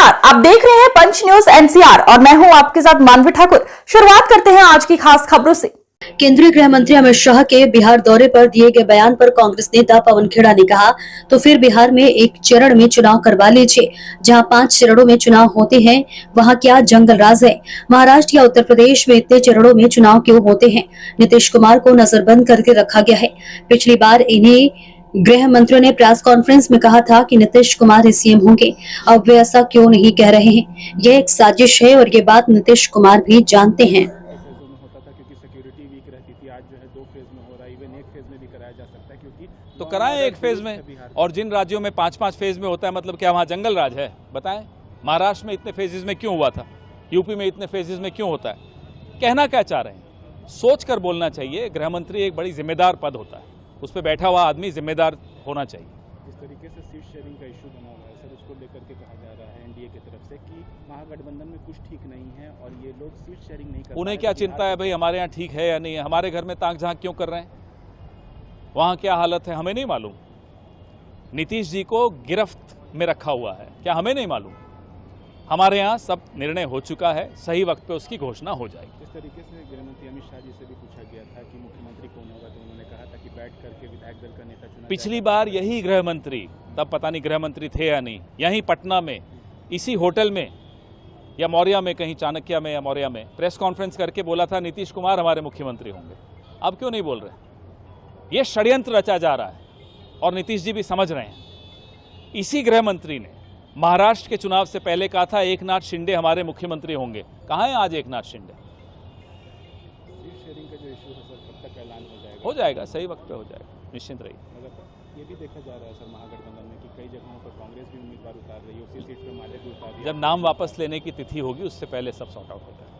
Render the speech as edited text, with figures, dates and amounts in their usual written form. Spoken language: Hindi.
नमस्कार, आप देख रहे हैं पंच न्यूज एनसीआर और मैं हूं आपके साथ मानवी ठाकुर। शुरुआत करते हैं आज की खास खबरों से। केंद्रीय गृह मंत्री अमित शाह के बिहार दौरे पर दिए गए बयान पर कांग्रेस नेता पवन खेड़ा ने कहा, तो फिर बिहार में एक चरण में चुनाव करवा लीजिए। जहां 5 चरणों में चुनाव होते हैं, वहां क्या जंगल राज है? महाराष्ट्र या उत्तर प्रदेश में इतने चरणों में चुनाव क्यों होते हैं? नीतीश कुमार को नजरबंद करके रखा गया है। पिछली बार इन्हें गृह मंत्री ने प्रेस कॉन्फ्रेंस में कहा था कि नीतीश कुमार ही सीएम होंगे। अब वे ऐसा क्यों नहीं कह रहे हैं? यह एक साजिश है और ये बात नीतीश कुमार भी जानते हैं। क्योंकि सिक्योरिटी वीक रहती थी, आज जो है 2 फेज में हो रहा है, इवन 1 फेज में भी कराया जा सकता है, क्योंकि तो कराएं 1 फेज में। और जिन राज्यों में 5-5 फेज में होता है, मतलब क्या वहाँ जंगल राज है? बताएं। महाराष्ट्र में इतने फेजेस में क्यों हुआ था? यूपी में इतने फेजेस में क्यों होता है? कहना क्या चाह रहे हैं? सोच कर बोलना चाहिए। गृह मंत्री एक बड़ी जिम्मेदार पद होता है, उस पर बैठा हुआ आदमी जिम्मेदार होना चाहिए। जिस तरीके से सीट शेयरिंग का इशू बना हुआ है सर, उसको लेकर के कहा जा रहा है एनडीए की तरफ से कि महागठबंधन में कुछ ठीक नहीं है और ये लोग सीट शेयरिंग नहीं कर। उन्हें क्या चिंता है भाई हमारे यहाँ ठीक है या नहीं है? हमारे घर में ताक झांक क्यों कर रहे हैं? वहाँ क्या हालत है हमें नहीं मालूम। नीतीश जी को गिरफ्त में रखा हुआ है, क्या हमें नहीं मालूम? हमारे यहाँ सब निर्णय हो चुका है, सही वक्त पे उसकी घोषणा हो जाएगी। इस तरीके से गृहमंत्री अमित शाह जी से भी पूछा गया था कि मुख्यमंत्री कौन होगा, तो उन्होंने कहा था कि बैठ करके विधायक दल का नेता चुना। पिछली बार यही गृह मंत्री, तब पता नहीं गृह मंत्री थे या नहीं, यहीं पटना में इसी होटल में या मौर्या में, कहीं चाणक्य में या मौर्या में प्रेस कॉन्फ्रेंस करके बोला था नीतीश कुमार हमारे मुख्यमंत्री होंगे। अब क्यों नहीं बोल रहे? ये षड्यंत्र रचा जा रहा है और नीतीश जी भी समझ रहे हैं। इसी गृह मंत्री ने महाराष्ट्र के चुनाव से पहले कहा था एकनाथ शिंदे हमारे मुख्यमंत्री होंगे। कहाँ है आज एकनाथ शिंदे? सीट शेयरिंग का जो इशू है सर, कब तक ऐलान हो जाएगा? हो जाएगा, सही वक्त पे हो जाएगा, निश्चिंत रहिए। मगर ये भी देखा जा रहा है सर महागठबंधन में कि कई जगहों पर कांग्रेस भी उम्मीदवार उतार रही है, उसी सीट पर माले भी उतार रही है। जब नाम वापस लेने की तिथि होगी उससे पहले सब सॉर्ट आउट हो जाएगा।